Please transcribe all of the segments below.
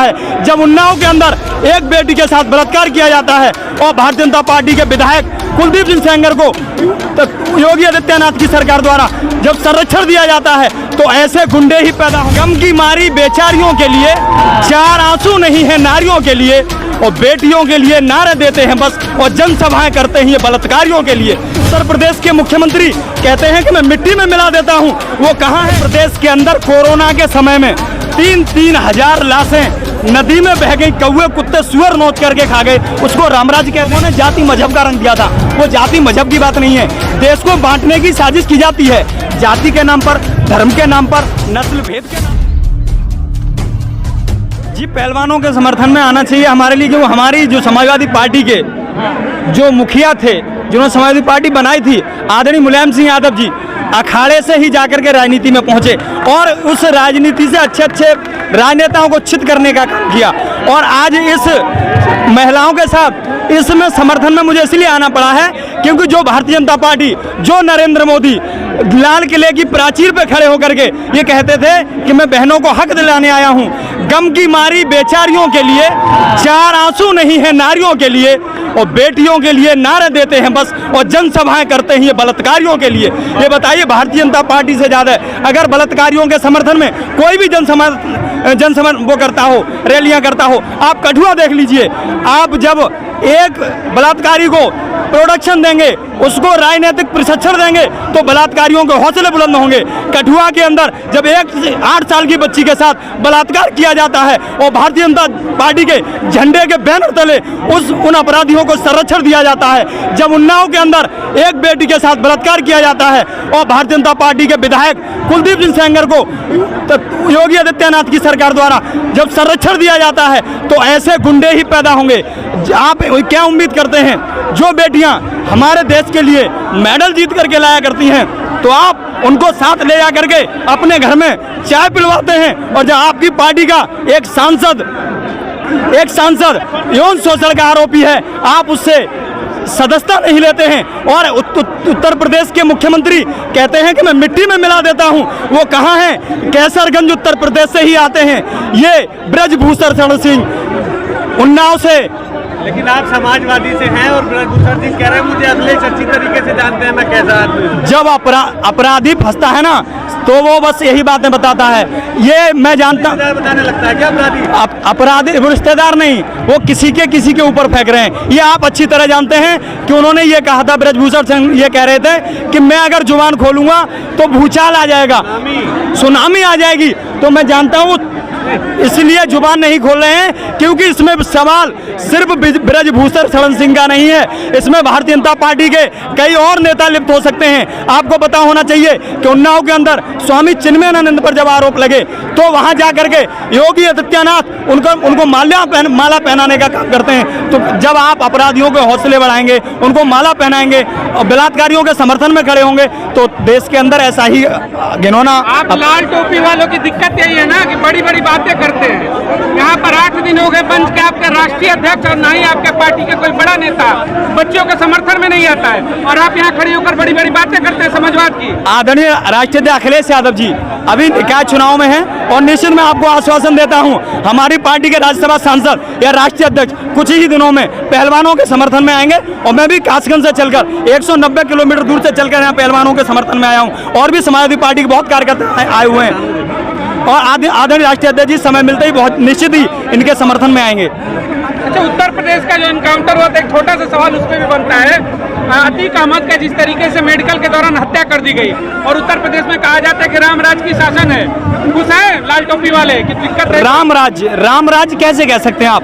है। जब उन्नाव के अंदर एक बेटी के साथ बलात्कार किया जाता है और भारतीय जनता पार्टी के विधायक कुलदीप सिंह सेंगर को योगी आदित्यनाथ की सरकार द्वारा जब संरक्षण दिया जाता है तो ऐसे गुंडे ही पैदा हो। गम की मारी बेचारियों के लिए चार आंसू नहीं है नारियों के लिए, और बेटियों के लिए नारे देते हैं बस, और जनसभाएं करते हैं ये बलात्कारियों के लिए। उत्तर प्रदेश के मुख्यमंत्री कहते हैं कि मैं मिट्टी में मिला देता हूं, वो कहां है? प्रदेश के अंदर कोरोना के समय में 3-3 हजार लाशें नदी में बह गई, कौवे कुत्ते सुअर नोच करके खा गए, उसको रामराज कहते हैं। जाति मजहब का रंग दिया था, वो जाति मजहब की बात नहीं है। देश को बांटने की साजिश की जाती है, जाति के नाम पर, धर्म के नाम पर, नस्ल भेद के नाम। जी पहलवानों के समर्थन में आना चाहिए हमारे लिए, जो हमारी जो समाजवादी पार्टी के जो मुखिया थे, जिन्होंने समाजवादी पार्टी बनाई थी, आदरणीय मुलायम सिंह यादव जी अखाड़े से ही जाकर के राजनीति में पहुंचे और उस राजनीति से अच्छे राजनेताओं को चित करने का काम किया। और आज इस महिलाओं के साथ इसमें समर्थन में मुझे इसलिए आना पड़ा है क्योंकि जो भारतीय जनता पार्टी, जो नरेंद्र मोदी लाल किले की प्राचीर पे खड़े होकर के ये कहते थे कि मैं बहनों को हक दिलाने आया हूं, गम की मारी बेचारियों के लिए चार आंसू नहीं है नारियों के लिए, और बेटियों के लिए नारे देते हैं बस, और जनसभाएं करते हैं ये बलात्कारियों के लिए। ये बताइए भारतीय जनता पार्टी से ज़्यादा अगर बलात्कारियों के समर्थन में कोई भी जनसभा वो करता हो, रैलियां करता हो, आप कठुआ देख लीजिए। आप जब एक बलात्कारी को प्रोडक्शन देंगे, उसको राजनीतिक प्रशिक्षण देंगे तो बलात्कारियों के हौसले बुलंद होंगे। कठुआ के अंदर जब 8 साल की बच्ची के साथ बलात्कार किया जाता है और भारतीय जनता पार्टी के झंडे के बैनर तले उन अपराधियों को संरक्षण दिया जाता है। जब उन्नाव के अंदर एक बेटी के साथ बलात्कार किया जाता है और भारतीय जनता पार्टी के विधायक कुलदीप सिंह सेंगर को योगी आदित्यनाथ की सरकार द्वारा जब संरक्षण दिया जाता है तो ऐसे गुंडे ही पैदा होंगे। आप क्या उम्मीद करते हैं? जो बेटियां हमारे देश के लिए मेडल जीत करके लाया करती हैं तो आप उनको साथ ले जा करके अपने घर में चाय पिलवाते हैं, और जब आपकी पार्टी का एक सांसद यौन शोषण का आरोपी है आप उससे सदस्यता नहीं लेते हैं। और उत्तर प्रदेश के मुख्यमंत्री कहते हैं कि मैं मिट्टी में मिला देता हूं, वो कहां है? कैसरगंज उत्तर प्रदेश से ही आते हैं ये ब्रजभूषण शरण सिंह उन्नाव से। लेकिन आप समाजवादी से हैं और ब्रजभूषण सिंह कह रहे हैं मुझे असली अच्छी तरीके से जानते हैं मैं कैसा आदमी हूं। जब अपराधी फंसता है ना तो वो बस यही बातें बताता है। ये मैं जानता हूँ, बताने लगता है क्या अपराधी रिश्तेदार नहीं, वो किसी के ऊपर फेंक रहे हैं। ये आप अच्छी तरह जानते हैं कि उन्होंने ये कहा था, ब्रजभूषण सिंह ये कह रहे थे कि मैं अगर जुबान खोलूंगा तो भूचाल आ जाएगा, सुनामी आ जाएगी। तो मैं जानता हूँ इसलिए जुबान नहीं खोल रहे हैं क्योंकि इसमें सवाल सिर्फ ब्रजभूषण शरण सिंह का नहीं है, इसमें भारतीय जनता पार्टी के कई और नेता लिप्त हो सकते हैं। आपको पता होना चाहिए कि उन्नाव के अंदर स्वामी चिन्मयानंद पर जब आरोप लगे तो वहां जाकर के योगी आदित्यनाथ उनको माला पहनाने का काम करते हैं। तो जब आप अपराधियों के हौसले बढ़ाएंगे, उनको माला पहनाएंगे और बलात्कारियों के समर्थन में खड़े होंगे तो देश के अंदर ऐसा ही घिनौना। आप लाल टोपी वालों की दिक्कत यही है ना कि बड़ी बड़ी बातें करते हैं। यहाँ पर 8 दिन हो गए बंद के आपके राष्ट्रीय अध्यक्ष और ना ही आपके पार्टी के कोई बड़ा नेता बच्चों के समर्थन में नहीं आता है, और आप यहाँ खड़े होकर बड़ी बड़ी बातें करते हैं समाजवाद की। आदरणीय राष्ट्रीय अध्यक्ष अखिलेश यादव जी अभी निकाय चुनाव में हैं और निश्चित मैं आपको आश्वासन देता हूं हमारी पार्टी के राज्यसभा सांसद या राष्ट्रीय अध्यक्ष कुछ ही दिनों में पहलवानों के समर्थन में आएंगे। और मैं भी कासगंज से चलकर 190 किलोमीटर दूर से चलकर यहाँ पहलवानों के समर्थन में आया हूँ, और भी समाजवादी पार्टी के बहुत कार्यकर्ता आए हुए हैं। और आदरणीय राष्ट्रीय अध्यक्ष जी समय मिलते ही बहुत निश्चित ही इनके समर्थन में आएंगे। अच्छा, उत्तर प्रदेश का जो इनकाउंटर हुआ था एक छोटा सा सवाल उसमें भी बनता है, अतीक अहमद का जिस तरीके से मेडिकल के दौरान हत्या कर दी गई और उत्तर प्रदेश में कहा जाता है कि रामराज की शासन है, खुश है लाल टोपी वाले कि दिक्कत है? रामराज कैसे कह सकते हैं आप?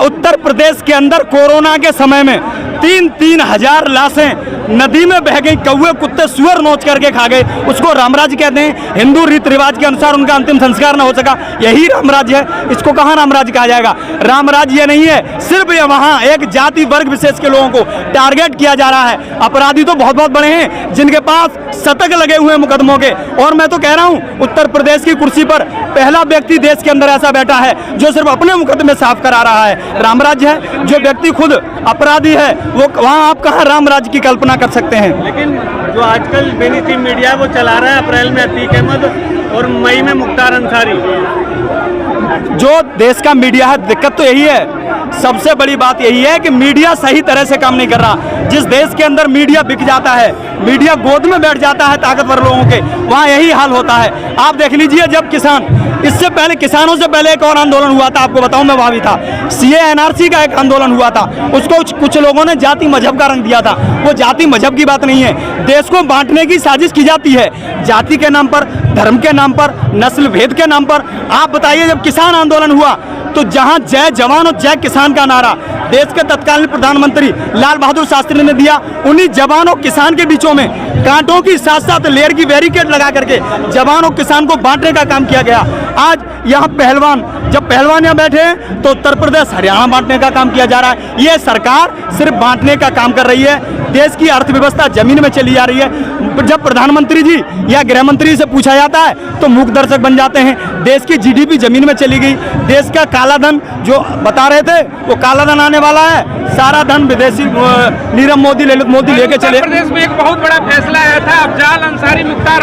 उत्तर प्रदेश के अंदर कोरोना के समय में 3-3 हजार लाशें नदी में बह गई, कौवे कुत्ते सुअर नोच करके खा गए, उसको रामराज कहते हैं। हिंदू रीति रिवाज के अनुसार उनका अंतिम संस्कार न हो सका, यही रामराज है। इसको कहाँ रामराज कहा जाएगा? रामराज ये नहीं है, सिर्फ ये वहाँ एक जाति वर्ग विशेष के लोगों को टारगेट किया जा रहा है। अपराधी तो बहुत बहुत बड़े हैं जिनके पास शतक लगे हुए मुकदमों के, और मैं तो कह रहा हूँ उत्तर प्रदेश की कुर्सी पर पहला व्यक्ति देश के अंदर ऐसा बैठा है जो सिर्फ अपने मुकदमे साफ करा रहा है। रामराज है, जो व्यक्ति खुद अपराधी है वो वहाँ आप कहाँ रामराज की कल्पना कर सकते हैं? लेकिन जो आजकल बेनिस्टीम मीडिया वो चला रहा है अप्रैल में अतीक अहमद और मई में मुख्तार अंसारी, जो देश का मीडिया है, दिक्कत तो यही है, सबसे बड़ी बात यही है कि मीडिया सही तरह से काम नहीं कर रहा। जिस देश के अंदर मीडिया बिक जाता है, मीडिया गोद में बैठ जाता है ताकतवर लोगों के, वहाँ यही हाल होता है। आप देख लीजिए, जब किसान, इससे पहले किसानों से पहले एक और आंदोलन हुआ था, आपको बताऊं, मैं वहाँ भी था, सीए एनआरसी का एक आंदोलन हुआ था। उसको कुछ लोगों ने जाति मजहब का रंग दिया था। वो जाति मजहब की बात नहीं है, देश को बांटने की साजिश की जाती है, जाति के नाम पर, धर्म के नाम पर, नस्ल भेद के नाम पर। आप बताइए, जब किसान आंदोलन हुआ तो जहां जय जवान और जय किसान का नारा देश के तत्कालीन प्रधानमंत्री लाल बहादुर शास्त्री ने दिया, उन्हीं जवान और किसान के बीचों में कांटों की साथ साथ लेयर की बैरिकेड लगा करके जवान और किसान को बांटने का काम किया गया। आज यहाँ पहलवान, जब पहलवान यहाँ बैठे हैं तो उत्तर प्रदेश हरियाणा बांटने का काम किया जा रहा है। ये सरकार सिर्फ बांटने का काम कर रही है, देश की अर्थव्यवस्था जमीन में चली जा रही है। जब प्रधानमंत्री जी या गृह मंत्री से पूछा जाता है तो मूक दर्शक बन जाते हैं। देश की जीडीपी जमीन में चली गई, देश का काला धन जो बता रहे थे वो काला धन आने वाला है, सारा धन विदेशी नीरव मोदी, ललित मोदी लेके चले। उत्तर प्रदेश में एक बहुत बड़ा फैसला आया था, अफजाल अंसारी, मुख्तार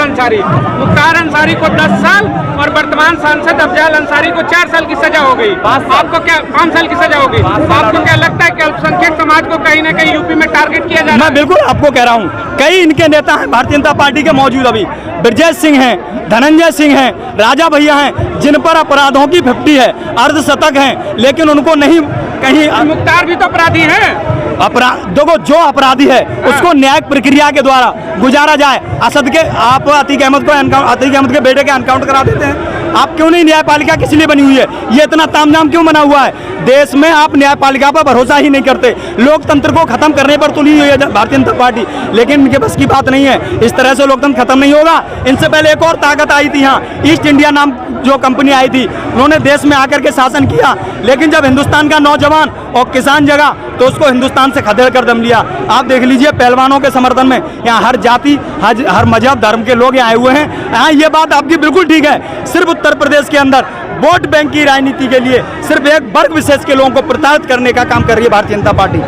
अंसारी को 10 साल और वर्तमान सांसद अफजाल अंसारी को 4 साल की सजा हो गई। आपको क्या 5 साल की सजा हो गई? आपको क्या लगता है कि अल्पसंख्यक समाज को कहीं ना कहीं यूपी में टारगेट किया जा रहा है? मैं बिल्कुल आपको कह रहा हूँ, कई इनके नेता हैं भारतीय जनता पार्टी के मौजूद, अभी ब्रजेश सिंह हैं, धनंजय सिंह हैं, राजा भैया हैं, जिन पर अपराधों की 50 है, अर्धशतक हैं, लेकिन उनको नहीं कहीं। मुख्तार भी तो अपराधी हैं। देखो, जो अपराधी है उसको न्यायिक प्रक्रिया के द्वारा गुजारा जाए। असद के आप अतीक अहमद के बेटे के एनकाउंटर करा देते हैं, आप क्यों नहीं? न्यायपालिका किस लिए बनी हुई है? ये इतना तामझाम क्यों बना हुआ है? देश में आप न्यायपालिका पर भरोसा ही नहीं करते, लोकतंत्र को खत्म करने पर तुली हुई है भारतीय जनता पार्टी, लेकिन इनके बस की बात नहीं है। इस तरह से लोकतंत्र खत्म नहीं होगा। इनसे पहले एक और ताकत आई थी यहाँ, ईस्ट इंडिया नाम जो कंपनी आई थी, उन्होंने देश में आकर के शासन किया, लेकिन जब हिंदुस्तान का नौजवान और किसान जगा तो उसको हिंदुस्तान से खदेड़ कर दम लिया। आप देख लीजिए, पहलवानों के समर्थन में यहाँ हर जाति, हर मजहब, धर्म के लोग यहाँ आए हुए हैं। यहाँ ये बात आपकी बिल्कुल ठीक है, सिर्फ उत्तर प्रदेश के अंदर वोट बैंक की राजनीति के लिए सिर्फ एक वर्ग विशेष के लोगों को प्रताड़ित करने का काम कर रही है भारतीय जनता पार्टी।